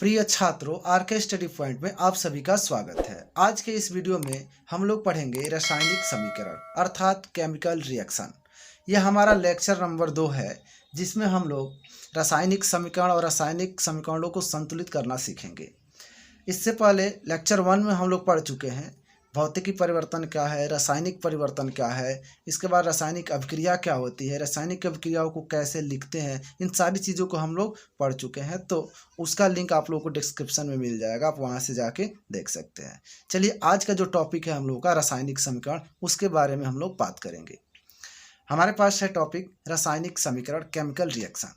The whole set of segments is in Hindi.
प्रिय छात्रों, आरके स्टडी पॉइंट में आप सभी का स्वागत है। आज के इस वीडियो में हम लोग पढ़ेंगे रासायनिक समीकरण अर्थात केमिकल रिएक्शन। यह हमारा लेक्चर नंबर 2 है, जिसमें हम लोग रासायनिक समीकरण और रासायनिक समीकरणों को संतुलित करना सीखेंगे। इससे पहले लेक्चर 1 में हम लोग पढ़ चुके हैं भौतिकी परिवर्तन क्या है, रासायनिक परिवर्तन क्या है, इसके बाद रासायनिक अभिक्रिया क्या होती है, रासायनिक अभिक्रियाओं को कैसे लिखते हैं, इन सारी चीज़ों को हम लोग पढ़ चुके हैं। तो उसका लिंक आप लोगों को डिस्क्रिप्शन में मिल जाएगा, आप वहाँ से जाके देख सकते हैं। चलिए, आज का जो टॉपिक है हम लोगों का रासायनिक समीकरण, उसके बारे में हम लोग बात करेंगे। हमारे पास है टॉपिक रासायनिक समीकरण केमिकल रिएक्शन।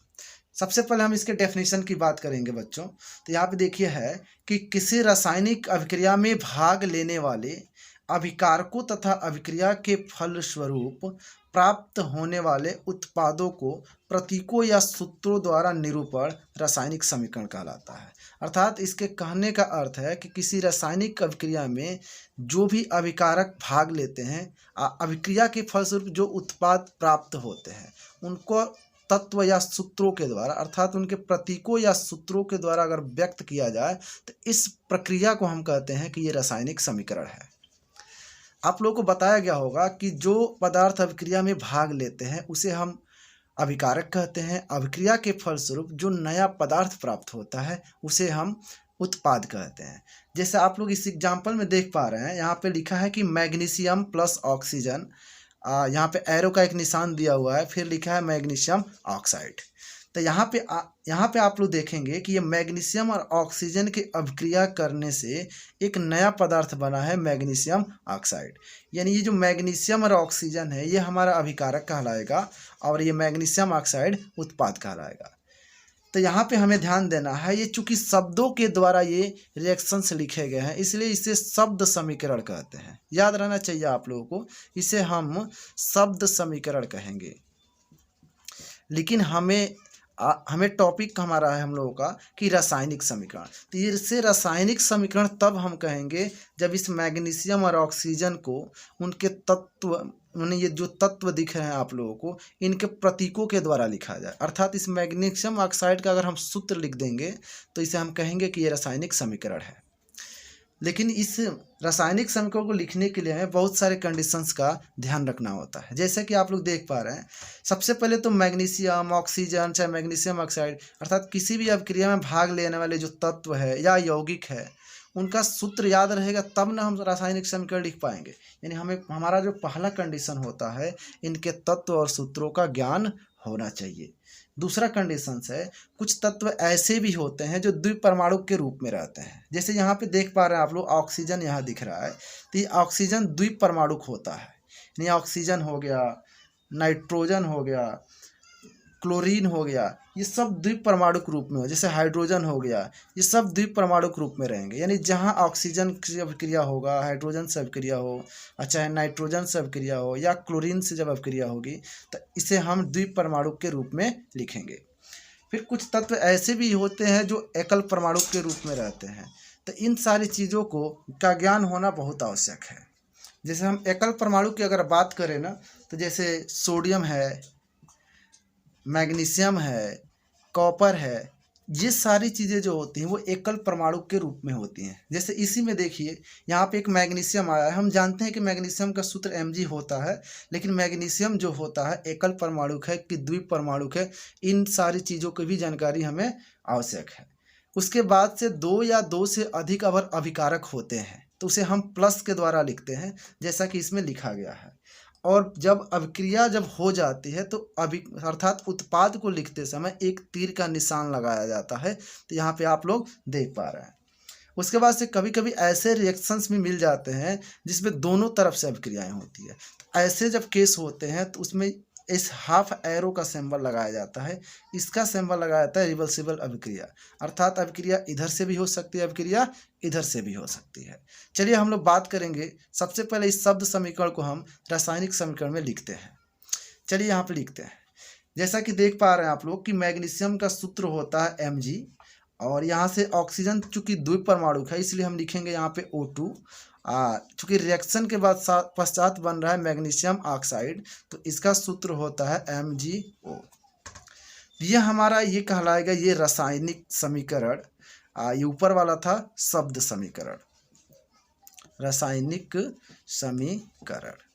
सबसे पहले हम इसके डेफिनेशन की बात करेंगे बच्चों। तो यहाँ पे देखिए है कि किसी रासायनिक अभिक्रिया में भाग लेने वाले अभिकारकों तथा अभिक्रिया के फलस्वरूप प्राप्त होने वाले उत्पादों को प्रतीकों या सूत्रों द्वारा निरूपण रासायनिक समीकरण कहलाता है। अर्थात इसके कहने का अर्थ है कि किसी रासायनिक अभिक्रिया में जो भी अभिकारक भाग लेते हैं, अभिक्रिया के फलस्वरूप जो उत्पाद प्राप्त होते हैं, उनको तत्व या सूत्रों के द्वारा अर्थात उनके प्रतीकों या सूत्रों के द्वारा अगर व्यक्त किया जाए तो इस प्रक्रिया को हम कहते हैं कि ये रासायनिक समीकरण है। आप लोगों को बताया गया होगा कि जो पदार्थ अभिक्रिया में भाग लेते हैं उसे हम अभिकारक कहते हैं। अभिक्रिया के फलस्वरूप जो नया पदार्थ प्राप्त होता है उसे हम उत्पाद कहते हैं। जैसे आप लोग इस एग्जाम्पल में देख पा रहे हैं, यहाँ पे लिखा है कि मैग्नीशियम प्लस ऑक्सीजन, यहाँ पे एरो का एक निशान दिया हुआ है, फिर लिखा है मैग्नीशियम ऑक्साइड। तो यहाँ पे आप लोग देखेंगे कि ये मैग्नीशियम और ऑक्सीजन की अभिक्रिया करने से एक नया पदार्थ बना है मैग्नीशियम ऑक्साइड। यानी ये जो मैग्नीशियम और ऑक्सीजन है ये हमारा अभिकारक कहलाएगा और ये मैग्नीशियम ऑक्साइड उत्पाद कहलाएगा। तो यहाँ पे हमें ध्यान देना है, ये चूंकि शब्दों के द्वारा ये रिएक्शंस लिखे गए हैं इसलिए इसे शब्द समीकरण कहते हैं। याद रहना चाहिए आप लोगों को, इसे हम शब्द समीकरण कहेंगे। लेकिन हमें टॉपिक हमारा है हम लोगों का कि रासायनिक समीकरण। तो इससे रासायनिक समीकरण तब हम कहेंगे जब इस मैग्नीशियम और ऑक्सीजन को उनके तत्व, ये जो तत्व दिख रहे हैं आप लोगों को, इनके प्रतीकों के द्वारा लिखा जाए। अर्थात इस मैग्नीशियम ऑक्साइड का अगर हम सूत्र लिख देंगे तो इसे हम कहेंगे कि ये रासायनिक समीकरण है। लेकिन इस रासायनिक समीकरण को लिखने के लिए हमें बहुत सारे कंडीशंस का ध्यान रखना होता है। जैसे कि आप लोग देख पा रहे हैं, सबसे पहले तो मैग्नीशियम, ऑक्सीजन, चाहे मैग्नीशियम ऑक्साइड, अर्थात किसी भी अभिक्रिया में भाग लेने वाले जो तत्व है या यौगिक है उनका सूत्र याद रहेगा तब ना हम रासायनिक समीकरण लिख पाएंगे। यानी हमारा जो पहला कंडीशन होता है, इनके तत्व और सूत्रों का ज्ञान होना चाहिए। दूसरा कंडीशन है, कुछ तत्व ऐसे भी होते हैं जो द्विपरमाणु के रूप में रहते हैं। जैसे यहाँ पे देख पा रहे हैं आप लोग, ऑक्सीजन यहाँ दिख रहा है, तो ये ऑक्सीजन द्विपरमाणुक होता है। यानी ऑक्सीजन हो गया, नाइट्रोजन हो गया, क्लोरीन हो गया, ये सब द्विपरमाणुक रूप में हो। जैसे हाइड्रोजन हो गया, ये सब द्विपरमाणुक रूप में रहेंगे। यानी जहाँ ऑक्सीजन से अभिक्रिया होगा, हाइड्रोजन से अभिक्रिया हो, चाहे नाइट्रोजन से अभिक्रिया हो या क्लोरीन से जब अभिक्रिया होगी तो इसे हम द्विपरमाणुक के रूप में लिखेंगे। फिर कुछ तत्व ऐसे भी होते हैं जो एकल परमाणु के रूप में रहते हैं। तो इन सारी चीज़ों का ज्ञान होना बहुत आवश्यक है। जैसे हम एकल परमाणु की अगर बात करें ना, तो जैसे सोडियम है, मैग्नीशियम है, कॉपर है, ये सारी चीज़ें जो होती हैं वो एकल परमाणु के रूप में होती हैं। जैसे इसी में देखिए, यहाँ पे एक मैग्नीशियम आया है। हम जानते हैं कि मैग्नीशियम का सूत्र Mg होता है, लेकिन मैग्नीशियम जो होता है एकल परमाणुक है कि द्विपरमाणुक है, इन सारी चीज़ों की भी जानकारी हमें आवश्यक है। उसके बाद से दो या दो से अधिक अगर अभिकारक होते हैं तो उसे हम प्लस के द्वारा लिखते हैं, जैसा कि इसमें लिखा गया है। और जब अभिक्रिया हो जाती है तो अर्थात उत्पाद को लिखते समय एक तीर का निशान लगाया जाता है। तो यहाँ पे आप लोग देख पा रहे हैं। उसके बाद से कभी कभी ऐसे रिएक्शंस भी मिल जाते हैं जिसमें दोनों तरफ से अभिक्रियाएं होती है। तो ऐसे जब केस होते हैं तो उसमें इस हाफ एरो का सिंबल लगाया जाता है, इसका सिंबल लगाया जाता है रिवर्सिबल अभिक्रिया। अर्थात अभिक्रिया इधर से भी हो सकती है, अभिक्रिया इधर से भी हो सकती है। चलिए हम लोग बात करेंगे। सबसे पहले इस शब्द समीकरण को हम रासायनिक समीकरण में लिखते हैं। चलिए यहाँ पे लिखते हैं। जैसा कि देख पा रहे हैं आप लोग कि मैग्नीशियम का सूत्र होता है Mg, और यहाँ से ऑक्सीजन चूंकि द्विपरमाणुक है इसलिए हम लिखेंगे यहाँ पे O2। चूँकि रिएक्शन के बाद पश्चात बन रहा है मैग्नीशियम ऑक्साइड, तो इसका सूत्र होता है MgO। ये हमारा ये कहलाएगा ये रासायनिक समीकरण ये ऊपर वाला था शब्द समीकरण, रासायनिक समीकरण।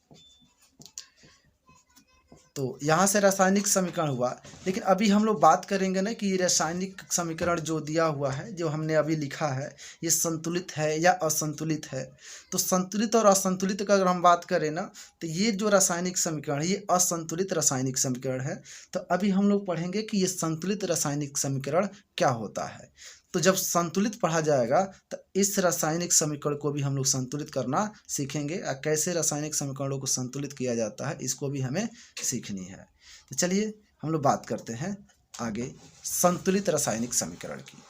तो यहाँ से रासायनिक समीकरण हुआ, लेकिन अभी हम लोग बात करेंगे ना कि ये रासायनिक समीकरण जो दिया हुआ है, जो हमने अभी लिखा है, ये संतुलित है या असंतुलित है। तो संतुलित और असंतुलित का अगर हम बात करें ना, तो ये जो रासायनिक समीकरण है ये असंतुलित रासायनिक समीकरण है। तो अभी हम लोग पढ़ेंगे कि ये संतुलित रासायनिक समीकरण क्या होता है। तो जब संतुलित पढ़ा जाएगा तो इस रासायनिक समीकरण को भी हम लोग संतुलित करना सीखेंगे, और कैसे रासायनिक समीकरणों को संतुलित किया जाता है इसको भी हमें सीखनी है। तो चलिए हम लोग बात करते हैं आगे संतुलित रासायनिक समीकरण की।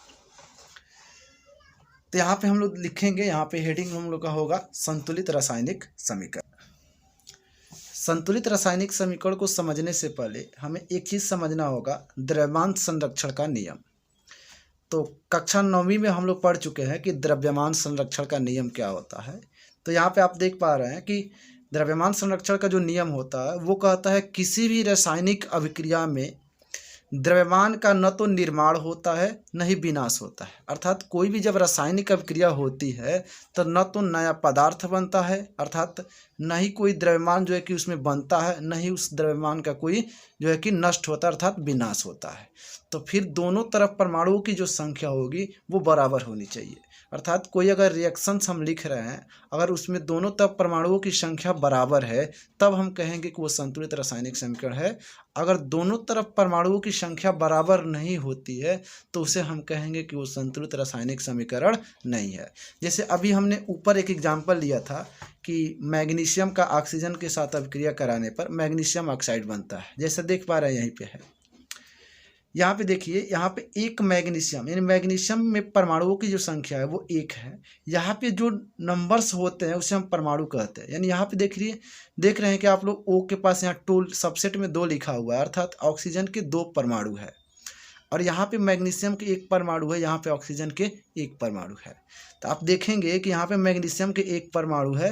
तो यहाँ पे हम लोग लिखेंगे, यहाँ पे हेडिंग हम लोग का होगा संतुलित रासायनिक समीकरण। संतुलित रासायनिक समीकरण को समझने से पहले हमें एक चीज़ समझना होगा, द्रव्यमान संरक्षण का नियम। तो कक्षा 9वीं में हम लोग पढ़ चुके हैं कि द्रव्यमान संरक्षण का नियम क्या होता है। तो यहाँ पे आप देख पा रहे हैं कि द्रव्यमान संरक्षण का जो नियम होता है वो कहता है किसी भी रासायनिक अभिक्रिया में द्रव्यमान का न तो निर्माण होता है न ही विनाश होता है। अर्थात कोई भी जब रासायनिक अभिक्रिया होती है तो न तो नया पदार्थ बनता है, अर्थात न ही कोई द्रव्यमान जो है कि उसमें बनता है, न ही उस द्रव्यमान का कोई जो है कि नष्ट होता है, अर्थात विनाश होता है। तो फिर दोनों तरफ परमाणुओं की जो संख्या होगी वो बराबर होनी चाहिए। अर्थात कोई अगर रिएक्शंस हम लिख रहे हैं, अगर उसमें दोनों तरफ परमाणुओं की संख्या बराबर है तब हम कहेंगे कि वो संतुलित रासायनिक समीकरण है। अगर दोनों तरफ परमाणुओं की संख्या बराबर नहीं होती है तो उसे हम कहेंगे कि वो संतुलित रासायनिक समीकरण नहीं है। जैसे अभी हमने ऊपर एक एग्जाम्पल लिया था कि मैग्नीशियम का ऑक्सीजन के साथ अभिक्रिया कराने पर मैग्नीशियम ऑक्साइड बनता है। जैसे देख पा रहे हैं यहीं पे है, यहाँ पे देखिए, यहाँ पे एक मैग्नीशियम, यानी मैग्नीशियम में परमाणुओं की जो संख्या है वो 1 है। यहाँ पे जो नंबर्स होते हैं उसे हम परमाणु कहते हैं। यानी यहाँ पे देख रहे हैं कि आप लोग O के पास यहाँ टोल सबसेट में 2 लिखा हुआ है, अर्थात ऑक्सीजन के 2 परमाणु है। और यहाँ पे मैग्नीशियम के 1 परमाणु है, यहाँ पे ऑक्सीजन के 1 परमाणु है। तो आप देखेंगे कि यहाँ पे मैग्नीशियम के 1 परमाणु है,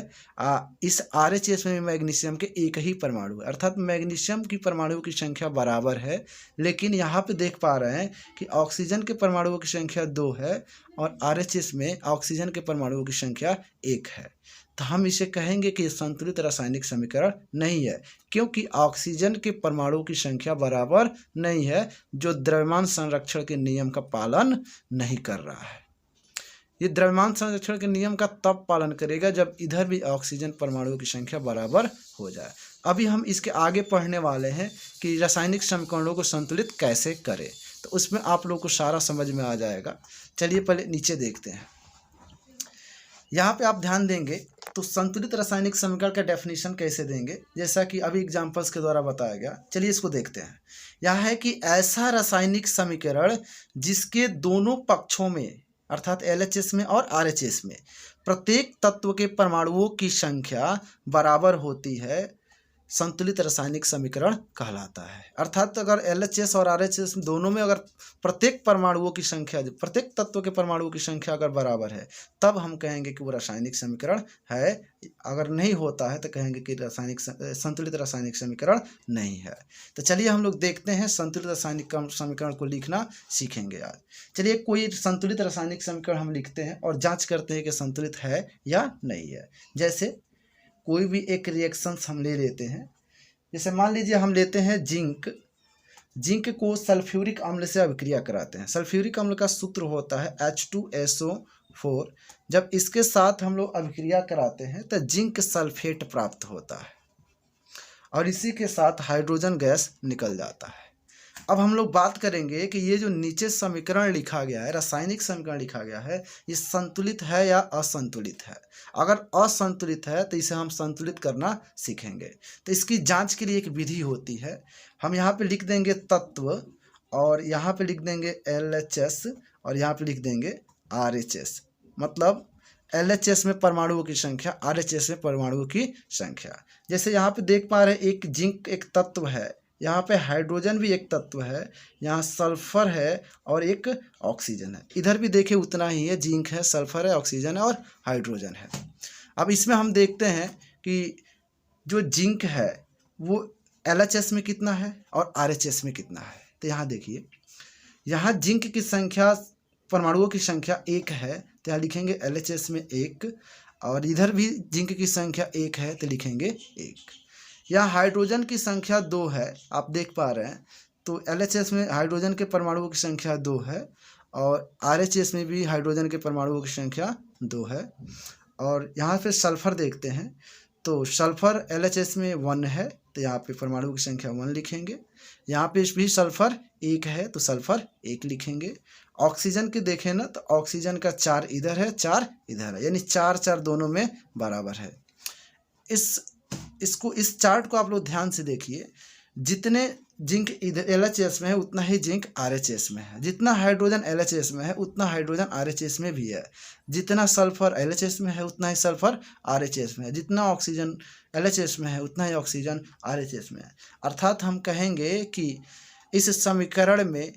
इस RHS में मैग्नीशियम के 1 ही परमाणु है, अर्थात मैग्नीशियम की परमाणुओं की संख्या बराबर है। लेकिन यहाँ पे देख पा रहे हैं कि ऑक्सीजन के परमाणुओं की संख्या 2 है और RHS में ऑक्सीजन के परमाणुओं की संख्या 1 है। तो हम इसे कहेंगे कि संतुलित रासायनिक समीकरण नहीं है, क्योंकि ऑक्सीजन के परमाणुओं की संख्या बराबर नहीं है, जो द्रव्यमान संरक्षण के नियम का पालन नहीं कर रहा है। ये द्रव्यमान संरक्षण के नियम का तब पालन करेगा जब इधर भी ऑक्सीजन परमाणुओं की संख्या बराबर हो जाए। अभी हम इसके आगे पढ़ने वाले हैं कि रासायनिक समीकरणों को संतुलित कैसे करें, तो उसमें आप लोगों को सारा समझ में आ जाएगा। चलिए पहले नीचे देखते हैं। यहाँ पे आप ध्यान देंगे तो संतुलित रासायनिक समीकरण का डेफिनेशन कैसे देंगे, जैसा कि अभी एग्जांपल्स के द्वारा बताया गया। चलिए इसको देखते हैं। यह है कि ऐसा रासायनिक समीकरण जिसके दोनों पक्षों में, अर्थात LHS में और RHS में, प्रत्येक तत्व के परमाणुओं की संख्या बराबर होती है, संतुलित रासायनिक समीकरण कहलाता है। अर्थात अगर LHS और RHS दोनों में अगर प्रत्येक परमाणुओं की संख्या, प्रत्येक तत्व के परमाणुओं की संख्या अगर बराबर है तब हम कहेंगे कि वो रासायनिक समीकरण है। अगर नहीं होता है तो कहेंगे कि संतुलित रासायनिक समीकरण नहीं है। तो चलिए हम लोग देखते हैं, संतुलित रासायनिक समीकरण को लिखना सीखेंगे आज। चलिए कोई संतुलित रासायनिक समीकरण हम लिखते हैं और जाँच करते हैं कि संतुलित है या नहीं है। जैसे कोई भी एक रिएक्शंस हम ले लेते हैं, जैसे मान लीजिए हम लेते हैं जिंक को सल्फ्यूरिक अम्ल से अभिक्रिया कराते हैं। सल्फ्यूरिक अम्ल का सूत्र होता है H2SO4। जब इसके साथ हम लोग अभिक्रिया कराते हैं तो जिंक सल्फेट प्राप्त होता है और इसी के साथ हाइड्रोजन गैस निकल जाता है। अब हम लोग बात करेंगे कि ये जो नीचे समीकरण लिखा गया है, रासायनिक समीकरण लिखा गया है, ये संतुलित है या असंतुलित है। अगर असंतुलित है तो इसे हम संतुलित करना सीखेंगे। तो इसकी जांच के लिए एक विधि होती है। हम यहाँ पे लिख देंगे तत्व और यहाँ पे लिख देंगे LHS और यहाँ पे लिख देंगे RHS। मतलब LHS में परमाणुओं की संख्या, RHS में परमाणुओं की संख्या। जैसे यहाँ पे देख पा रहे हैं एक जिंक एक तत्व है, यहाँ पे हाइड्रोजन भी एक तत्व है, यहाँ सल्फर है और एक ऑक्सीजन है। इधर भी देखिए उतना ही है, जिंक है, सल्फर है, ऑक्सीजन है और हाइड्रोजन है। अब इसमें हम देखते हैं कि जो जिंक है वो LHS में कितना है और RHS में कितना है। तो यहाँ देखिए, यहाँ जिंक की संख्या परमाणुओं की संख्या 1 है तो यहाँ लिखेंगे LHS में 1, और इधर भी जिंक की संख्या 1 है तो लिखेंगे 1। यहाँ हाइड्रोजन की संख्या 2 है, आप देख पा रहे हैं, तो LHS में हाइड्रोजन के परमाणुओं की संख्या 2 है, और RHS में भी हाइड्रोजन के परमाणुओं की संख्या 2 है। और यहाँ पे सल्फर देखते हैं, तो सल्फर LHS में 1 है तो यहाँ पे परमाणु की संख्या 1 लिखेंगे। यहाँ पे भी सल्फर 1 है तो सल्फर 1 लिखेंगे। ऑक्सीजन के देखें ना, तो ऑक्सीजन का 4 इधर है, 4 इधर है, यानी 4 4 दोनों में बराबर है। इस चार्ट को आप लोग ध्यान से देखिए, जितने जिंक इधर LHS में है उतना ही जिंक RHS में है, जितना हाइड्रोजन LHS में है उतना हाइड्रोजन RHS में भी है, जितना सल्फर LHS में है उतना ही सल्फर RHS में है, जितना ऑक्सीजन LHS में है उतना ही ऑक्सीजन RHS में है। अर्थात हम कहेंगे कि इस समीकरण में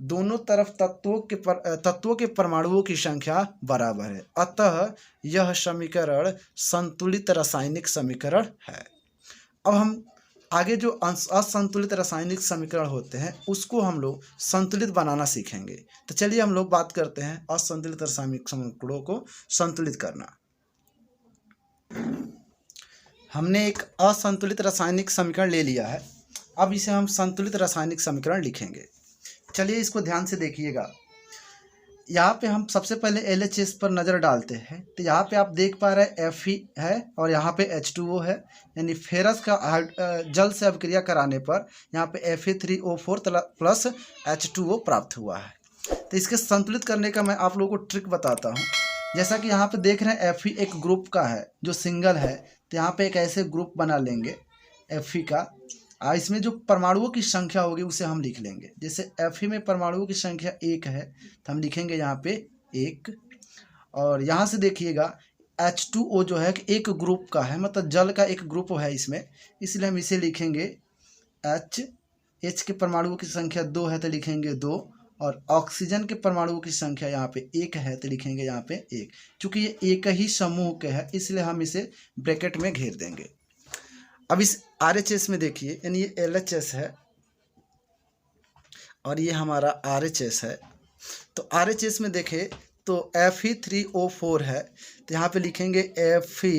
दोनों तरफ तत्वों के परमाणुओं की संख्या बराबर है, अतः यह समीकरण संतुलित रासायनिक समीकरण है। अब हम आगे जो असंतुलित रासायनिक समीकरण होते हैं उसको हम लोग संतुलित बनाना सीखेंगे। तो चलिए हम लोग बात करते हैं असंतुलित रासायनिक समीकरणों को संतुलित करना। हमने एक असंतुलित रासायनिक समीकरण ले लिया है, अब इसे हम संतुलित रासायनिक समीकरण लिखेंगे। चलिए इसको ध्यान से देखिएगा। यहाँ पे हम सबसे पहले LHS पर नज़र डालते हैं, तो यहाँ पे आप देख पा रहे हैं Fe है और यहाँ पे H2O है, यानी फेरस का जल से अभिक्रिया कराने पर यहाँ पे Fe3O4 प्लस H2O प्राप्त हुआ है। तो इसके संतुलित करने का मैं आप लोगों को ट्रिक बताता हूँ। जैसा कि यहाँ पे देख रहे हैं Fe एक ग्रुप का है जो सिंगल है, तो यहाँ पे एक ऐसे ग्रुप बना लेंगे Fe का। इसमें जो परमाणुओं की संख्या होगी उसे हम लिख लेंगे। जैसे Fe में परमाणुओं की संख्या 1 है तो हम लिखेंगे यहाँ पे 1, और यहाँ से देखिएगा H2O जो है कि एक ग्रुप का है, मतलब जल का एक ग्रुप है इसमें, इसलिए हम इसे लिखेंगे H के परमाणुओं की संख्या 2 है तो लिखेंगे 2, और ऑक्सीजन के परमाणुओं की संख्या यहाँ पे 1 है तो लिखेंगे यहाँ पे 1। चूँकि ये एक ही समूह के है इसलिए हम इसे ब्रैकेट में घेर देंगे। अब इस RHS में देखिए, यानी ये LHS है और ये हमारा RHS है। तो RHS में देखें तो Fe3O4 है तो यहाँ पे लिखेंगे Fe।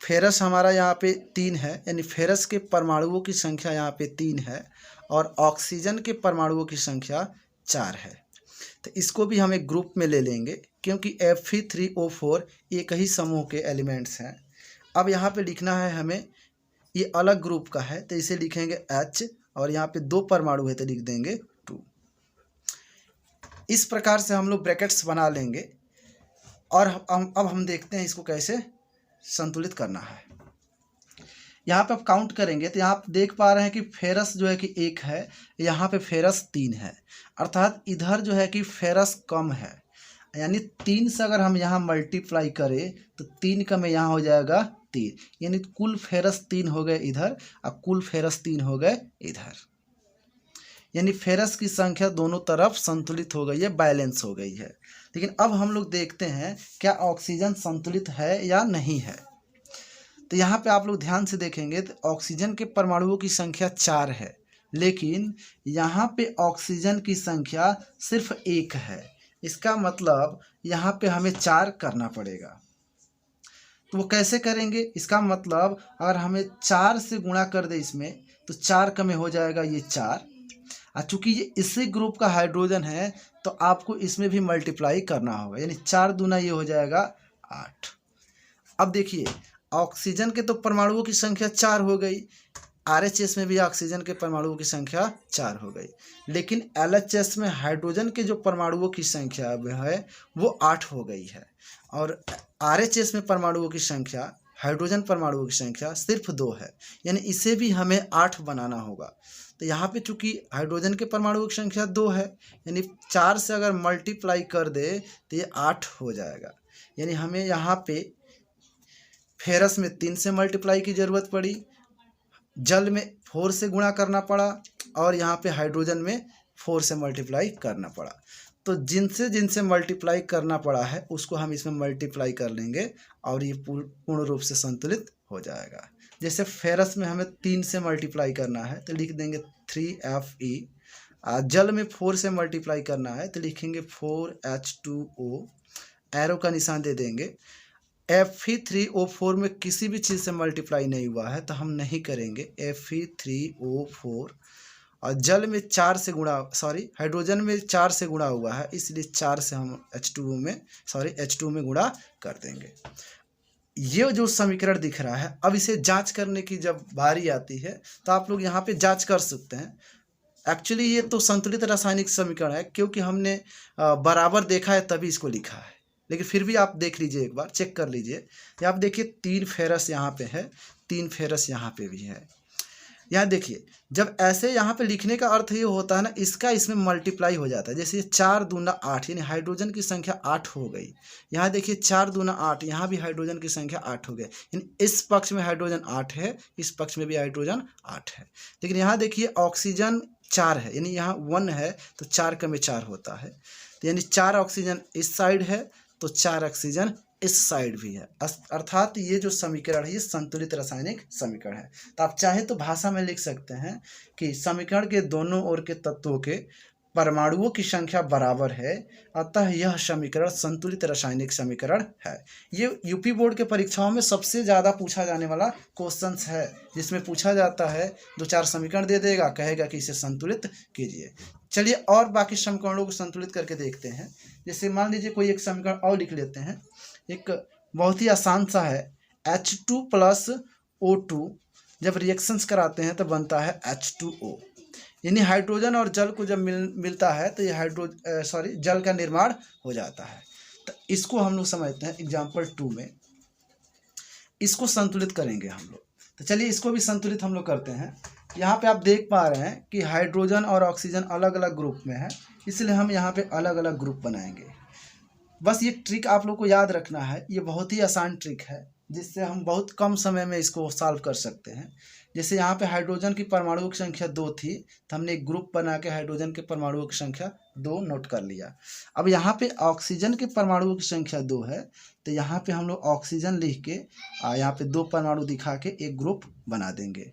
फेरस हमारा यहाँ पे 3 है, यानी फेरस के परमाणुओं की संख्या यहाँ पे 3 है, और ऑक्सीजन के परमाणुओं की संख्या 4 है। तो इसको भी हम एक ग्रुप में ले लेंगे क्योंकि Fe3O4 एक ही समूह के एलिमेंट्स हैं। अब यहाँ पे लिखना है हमें, ये अलग ग्रुप का है तो इसे लिखेंगे H, और यहाँ पे 2 परमाणु है तो लिख देंगे 2। इस प्रकार से हम लोग ब्रैकेट्स बना लेंगे, और अब हम देखते हैं इसको कैसे संतुलित करना है। यहाँ पे आप काउंट करेंगे तो यहाँ आप देख पा रहे हैं कि फेरस जो है कि 1 है, यहाँ पे फेरस 3 है, अर्थात इधर जो है कि फेरस कम है, यानी 3 से अगर हम यहाँ मल्टीप्लाई करें तो 3 का में यहाँ हो जाएगा 3, यानी कुल फेरस 3 हो गए इधर और कुल फेरस 3 हो गए इधर, यानी फेरस की संख्या दोनों तरफ संतुलित हो गई है, बैलेंस हो गई है। लेकिन अब हम लोग देखते हैं क्या ऑक्सीजन संतुलित है या नहीं है। तो यहाँ पे आप लोग ध्यान से देखेंगे तो ऑक्सीजन के परमाणुओं की संख्या 4 है, लेकिन यहाँ पे ऑक्सीजन की संख्या सिर्फ 1 है। इसका मतलब यहाँ पे हमें 4 करना पड़ेगा। तो वो कैसे करेंगे? इसका मतलब अगर हमें 4 से गुणा कर दे इसमें तो 4 का में हो जाएगा ये 4, और चूँकि ये इसी ग्रुप का हाइड्रोजन है तो आपको इसमें भी मल्टीप्लाई करना होगा, यानी 4 दूना ये हो जाएगा 8। अब देखिए ऑक्सीजन के तो परमाणुओं की संख्या 4 हो गई, RHS में भी ऑक्सीजन के परमाणुओं की संख्या 4 हो गई, लेकिन LHS में हाइड्रोजन के जो परमाणुओं की संख्या है वो 8 हो गई है, और RHS में परमाणुओं की संख्या, हाइड्रोजन परमाणुओं की संख्या सिर्फ 2 है, यानी इसे भी हमें 8 बनाना होगा। तो यहाँ पे चूँकि हाइड्रोजन के परमाणुओं की संख्या 2 है, यानी 4 से अगर मल्टीप्लाई कर दे तो ये 8 हो जाएगा, यानी हमें यहाँ पे फेरस में 3 से मल्टीप्लाई की ज़रूरत पड़ी, जल में 4 से गुणा करना पड़ा, और यहाँ पे हाइड्रोजन में 4 से मल्टीप्लाई करना पड़ा। तो जिनसे जिनसे मल्टीप्लाई करना पड़ा है उसको हम इसमें मल्टीप्लाई कर लेंगे और ये पूर्ण रूप से संतुलित हो जाएगा। जैसे फेरस में हमें 3 से मल्टीप्लाई करना है तो लिख देंगे 3Fe, जल में 4 से मल्टीप्लाई करना है तो लिखेंगे 4H2O, एरो का निशान दे देंगे। Fe3O4 में किसी भी चीज़ से मल्टीप्लाई नहीं हुआ है तो हम नहीं करेंगे Fe3O4, और जल में 4 से गुणा, हाइड्रोजन में 4 से गुणा हुआ है, इसलिए 4 से हम H2 में गुणा कर देंगे। ये जो समीकरण दिख रहा है, अब इसे जांच करने की जब बारी आती है तो आप लोग यहाँ पे जांच कर सकते हैं। एक्चुअली ये तो संतुलित रासायनिक समीकरण है, क्योंकि हमने बराबर देखा है तभी इसको लिखा है, लेकिन फिर भी आप देख लीजिए, एक बार चेक कर लीजिए। ये आप देखिए 3 फेरस यहाँ पे है, 3 फेरस यहाँ पे भी है। यहाँ देखिए, जब ऐसे यहाँ पे लिखने का अर्थ ये होता है ना, इसका इसमें मल्टीप्लाई हो जाता है। जैसे 4 दूना 8, यानी हाइड्रोजन की संख्या 8 हो गई। यहाँ देखिए 4 दूना 8, यहाँ भी हाइड्रोजन की संख्या 8 हो गई। यानी इस पक्ष में हाइड्रोजन 8 है, इस पक्ष में भी हाइड्रोजन 8 है। लेकिन यहाँ देखिए ऑक्सीजन 4 है, यानी यहाँ 1 है तो 4 का में 4 होता है, तो यानी 4 ऑक्सीजन इस साइड है तो 4 ऑक्सीजन इस साइड भी है। अर्थात ये जो समीकरण है ये संतुलित रासायनिक समीकरण है। तो आप चाहे तो भाषा में लिख सकते हैं कि समीकरण के दोनों ओर के तत्वों के परमाणुओं की संख्या बराबर है, अतः यह समीकरण संतुलित रासायनिक समीकरण है। ये यूपी बोर्ड के परीक्षाओं में सबसे ज़्यादा पूछा जाने वाला क्वेश्चंस है, जिसमें पूछा जाता है 2-4 समीकरण दे देगा, कहेगा कि इसे संतुलित कीजिए। चलिए और बाकी समीकरणों को संतुलित करके देखते हैं। जैसे मान लीजिए कोई एक समीकरण और लिख लेते हैं, एक बहुत ही आसान सा है, H2 प्लस O2 जब रिएक्शंस कराते हैं तो बनता है H2O, यानी हाइड्रोजन और जल को जब मिलता है तो ये जल का निर्माण हो जाता है। तो इसको हम लोग समझते हैं एग्जाम्पल 2 में, इसको संतुलित करेंगे हम लोग। तो चलिए इसको भी संतुलित हम लोग करते हैं। यहाँ पे आप देख पा रहे हैं कि हाइड्रोजन और ऑक्सीजन अलग अलग ग्रुप में है, इसलिए हम यहाँ पे अलग अलग ग्रुप बनाएंगे। बस ये ट्रिक आप लोग को याद रखना है, ये बहुत ही आसान ट्रिक है जिससे हम बहुत कम समय में इसको सॉल्व कर सकते हैं। जैसे यहाँ पे हाइड्रोजन की परमाणुओं की संख्या 2 थी, तो हमने एक ग्रुप बना के हाइड्रोजन के परमाणुओं की संख्या 2 नोट कर लिया। अब यहाँ पे ऑक्सीजन के परमाणुओं की संख्या 2 है, तो यहाँ पे हम लोग ऑक्सीजन लिख के यहाँ पे 2 परमाणु दिखा के एक ग्रुप बना देंगे।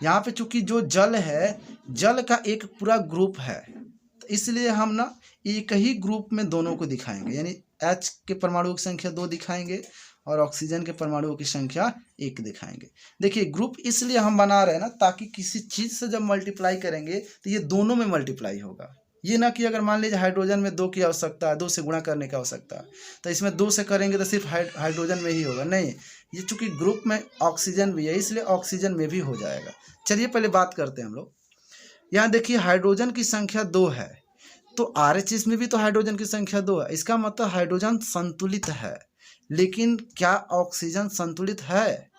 यहाँ पे चूंकि जो जल है, जल का एक पूरा ग्रुप है, तो इसलिए हम ना एक ही ग्रुप में दोनों को दिखाएंगे, यानी H के परमाणुओं की संख्या 2 दिखाएंगे और ऑक्सीजन के परमाणुओं की संख्या 1 दिखाएंगे। देखिए ग्रुप इसलिए हम बना रहे हैं ना, ताकि किसी चीज़ से जब मल्टीप्लाई करेंगे तो ये दोनों में मल्टीप्लाई होगा। ये ना कि अगर मान लीजिए हाइड्रोजन में 2 की आवश्यकता है, 2 से गुणा करने की आवश्यकता है, तो इसमें 2 से करेंगे तो सिर्फ हाइड्रोजन में ही होगा, नहीं, ये चूँकि ग्रुप में ऑक्सीजन भी है इसलिए ऑक्सीजन में भी हो जाएगा। चलिए पहले बात करते हैं हम लोग। यहाँ देखिए हाइड्रोजन की संख्या 2 है, तो RHS में भी तो हाइड्रोजन की संख्या 2 है, इसका मतलब हाइड्रोजन संतुलित है। लेकिन क्या ऑक्सीजन संतुलित है?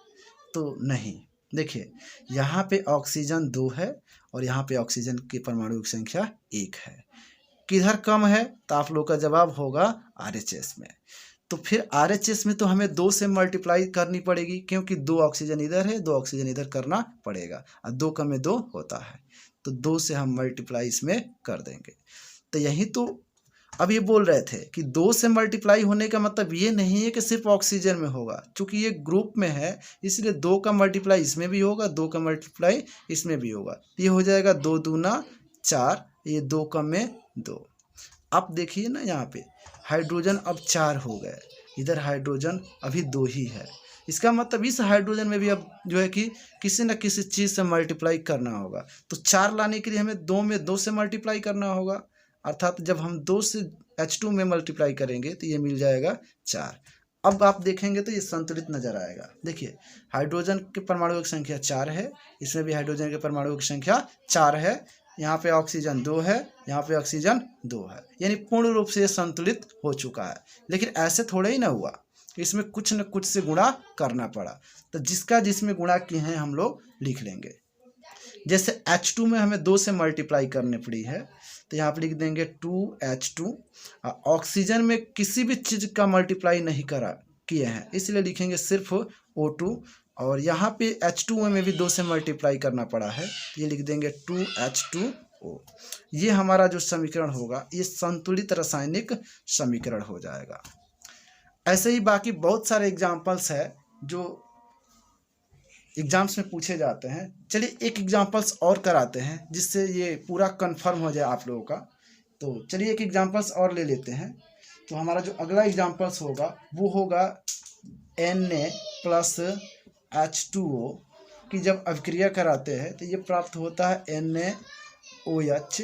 तो नहीं। देखिए यहाँ पे ऑक्सीजन 2 है और यहाँ पे ऑक्सीजन के परमाणु की संख्या 1 है। किधर कम है? तो आप लोग का जवाब होगा RHS में। तो फिर RHS में तो हमें 2 से मल्टीप्लाई करनी पड़ेगी, क्योंकि 2 ऑक्सीजन इधर है, 2 ऑक्सीजन इधर करना पड़ेगा, और 2 का में 2 होता है, तो 2 से हम मल्टीप्लाई इसमें कर देंगे। तो यही तो अब ये बोल रहे थे कि 2 से मल्टीप्लाई होने का मतलब ये नहीं है कि सिर्फ ऑक्सीजन में होगा, क्योंकि ये ग्रुप में है इसलिए 2 का मल्टीप्लाई इसमें भी होगा, 2 का मल्टीप्लाई इसमें भी होगा। ये हो जाएगा 2 दूना 4, ये 2 का में 2। अब देखिए ना यहाँ पे हाइड्रोजन अब 4 हो गए, इधर हाइड्रोजन अभी 2 ही है। इसका मतलब इस हाइड्रोजन में भी अब जो है कि किसी न किसी चीज़ से मल्टीप्लाई करना होगा। तो 4 लाने के लिए हमें 2 में 2 से मल्टीप्लाई करना होगा, अर्थात जब हम 2 से H2 में मल्टीप्लाई करेंगे तो ये मिल जाएगा 4। अब आप देखेंगे तो ये संतुलित नज़र आएगा। देखिए हाइड्रोजन के परमाणुओं की संख्या 4 है, इसमें भी हाइड्रोजन के परमाणुओं की संख्या 4 है, यहाँ पे ऑक्सीजन 2 है, यहाँ पे ऑक्सीजन 2 है, यानी पूर्ण रूप से ये संतुलित हो चुका है। लेकिन ऐसे थोड़ा ही ना हुआ, इसमें कुछ न कुछ से गुणा करना पड़ा, तो जिसका जिसमें गुणा किए हैं हम लोग लिख लेंगे। जैसे H2 में हमें 2 से मल्टीप्लाई करनी पड़ी है, तो यहाँ पर लिख देंगे 2H2। ऑक्सीजन में किसी भी चीज़ का मल्टीप्लाई नहीं किए हैं, इसलिए लिखेंगे सिर्फ O2। और यहाँ पे H2O में भी 2 से मल्टीप्लाई करना पड़ा है, ये लिख देंगे 2H2O। ये हमारा जो समीकरण होगा ये संतुलित रासायनिक समीकरण हो जाएगा। ऐसे ही बाकी बहुत सारे एग्जाम्पल्स है जो एग्जाम्स में पूछे जाते हैं। चलिए एक एग्जाम्पल्स और कराते हैं जिससे ये पूरा कंफर्म हो जाए आप लोगों का। तो चलिए एक एग्जाम्पल्स और ले लेते हैं। तो हमारा जो अगला एग्जाम्पल्स होगा वो होगा Na प्लस H2O की जब अभिक्रिया कराते हैं तो ये प्राप्त होता है NaOH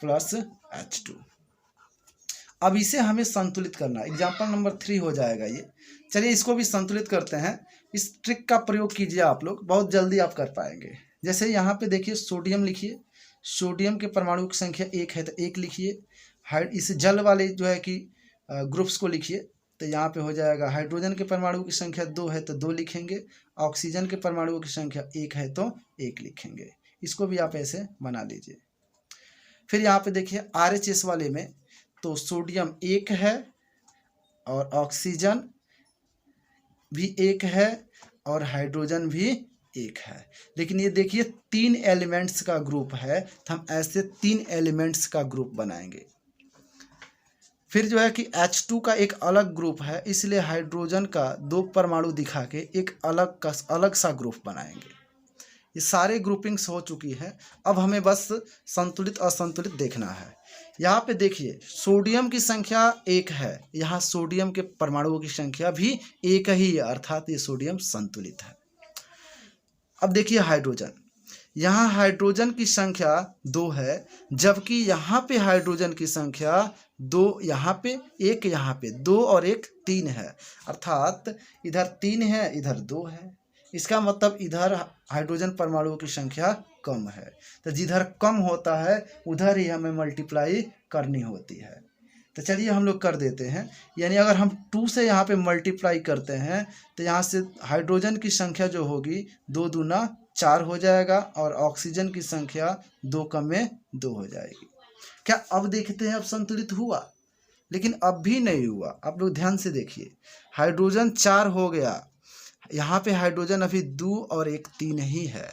प्लस H2। अब इसे हमें संतुलित करना, एग्जाम्पल नंबर 3 हो जाएगा ये। चलिए इसको भी संतुलित करते हैं। इस ट्रिक का प्रयोग कीजिए आप लोग, बहुत जल्दी आप कर पाएंगे। जैसे यहाँ पे देखिए सोडियम लिखिए, सोडियम के परमाणु की संख्या 1 है तो 1 लिखिए। इस जल वाले जो है कि ग्रुप्स को लिखिए, तो यहाँ पे हो जाएगा हाइड्रोजन के परमाणु की संख्या 2 है तो 2 लिखेंगे, ऑक्सीजन के परमाणुओं की संख्या 1 है तो 1 लिखेंगे। इसको भी आप ऐसे बना लीजिए। फिर यहाँ पे देखिए RHS वाले में तो सोडियम 1 है और ऑक्सीजन भी 1 है और हाइड्रोजन भी 1 है। लेकिन ये देखिए 3 एलिमेंट्स का ग्रुप है, तो हम ऐसे 3 एलिमेंट्स का ग्रुप बनाएंगे। फिर जो है कि H2 का एक अलग ग्रुप है, इसलिए हाइड्रोजन का 2 परमाणु दिखा के एक अलग सा ग्रुप बनाएंगे। ये सारे ग्रुपिंग्स हो चुकी है। अब हमें बस संतुलित असंतुलित देखना है। यहाँ पे देखिए सोडियम की संख्या 1 है, यहाँ सोडियम के परमाणुओं की संख्या भी 1 ही है, अर्थात ये सोडियम संतुलित है। अब देखिए हाइड्रोजन, यहाँ हाइड्रोजन की संख्या 2 है, जबकि यहाँ पे हाइड्रोजन की संख्या 2, यहाँ पे 1, यहाँ पे 2 और 1 3 है, अर्थात इधर 3 है इधर 2 है। इसका मतलब इधर हाइड्रोजन परमाणुओं की संख्या कम है, तो जिधर कम होता है उधर ही हमें मल्टीप्लाई करनी होती है। तो चलिए हम लोग कर देते हैं। यानी अगर हम 2 से यहाँ पे मल्टीप्लाई करते हैं तो यहाँ से हाइड्रोजन की संख्या जो होगी 2 दूना 4 हो जाएगा और ऑक्सीजन की संख्या 2 कम में 2 हो जाएगी। क्या अब देखते हैं अब संतुलित हुआ? लेकिन अब भी नहीं हुआ। आप लोग ध्यान से देखिए, हाइड्रोजन 4 हो गया, यहाँ पे हाइड्रोजन अभी 2 और 1 3 ही है।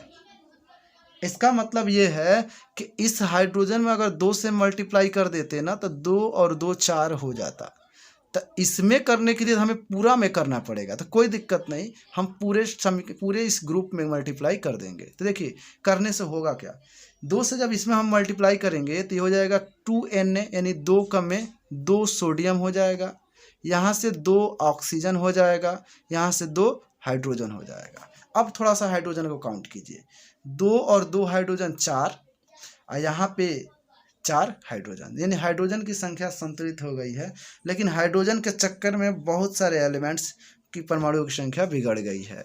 इसका मतलब ये है कि इस हाइड्रोजन में अगर 2 से मल्टीप्लाई कर देते ना तो 2 और 2 4 हो जाता। तो इसमें करने के लिए हमें पूरा में करना पड़ेगा, तो कोई दिक्कत नहीं, हम पूरे इस ग्रुप में मल्टीप्लाई कर देंगे। तो देखिए करने से होगा क्या, 2 से जब इसमें हम मल्टीप्लाई करेंगे तो ये हो जाएगा 2Na, यानी 2 कम में 2 सोडियम हो जाएगा, यहाँ से 2 ऑक्सीजन हो जाएगा, यहाँ से 2 हाइड्रोजन हो जाएगा। अब थोड़ा सा हाइड्रोजन को काउंट कीजिए, 2 और 2 हाइड्रोजन 4 और यहाँ पे 4 हाइड्रोजन, यानी हाइड्रोजन की संख्या संतुलित हो गई है। लेकिन हाइड्रोजन के चक्कर में बहुत सारे एलिमेंट्स की परमाणुओं की संख्या बिगड़ गई है।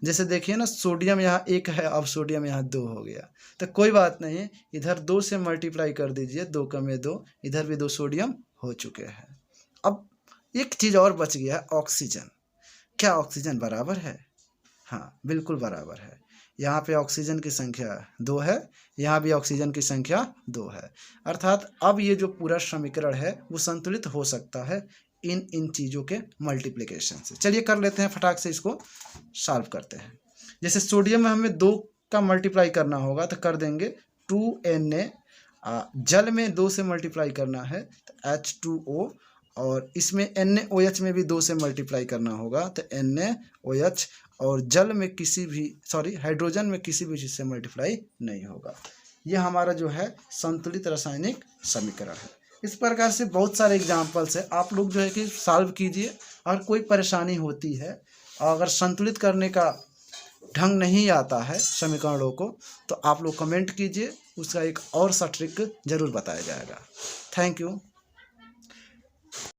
जैसे देखिए ना, सोडियम यहाँ 1 है, अब सोडियम यहाँ 2 हो गया। तो कोई बात नहीं, इधर 2 से मल्टीप्लाई कर दीजिए, 2 कम में 2, इधर भी 2 सोडियम हो चुके हैं। अब एक चीज़ और बच गया है, ऑक्सीजन। क्या ऑक्सीजन बराबर है? हाँ बिल्कुल बराबर है। यहाँ पे ऑक्सीजन की संख्या 2 है, यहाँ भी ऑक्सीजन की संख्या 2 है, अर्थात अब ये जो पूरा समीकरण है वो संतुलित हो सकता है इन चीज़ों के मल्टीप्लिकेशन से। चलिए कर लेते हैं, फटाक से इसको सॉल्व करते हैं। जैसे सोडियम में हमें 2 का मल्टीप्लाई करना होगा तो कर देंगे 2Na, जल में 2 से मल्टीप्लाई करना है तो H2O, और इसमें NaOH में भी 2 से मल्टीप्लाई करना होगा तो NaOH, और जल में हाइड्रोजन में किसी भी चीज़ से मल्टीप्लाई नहीं होगा। ये हमारा जो है संतुलित रासायनिक समीकरण है। इस प्रकार से बहुत सारे एग्जाम्पल्स है, आप लोग जो है कि सॉल्व कीजिए। और कोई परेशानी होती है, अगर संतुलित करने का ढंग नहीं आता है समीकरणों को, तो आप लोग कमेंट कीजिए, उसका एक और सा ट्रिक जरूर बताया जाएगा। Thank you.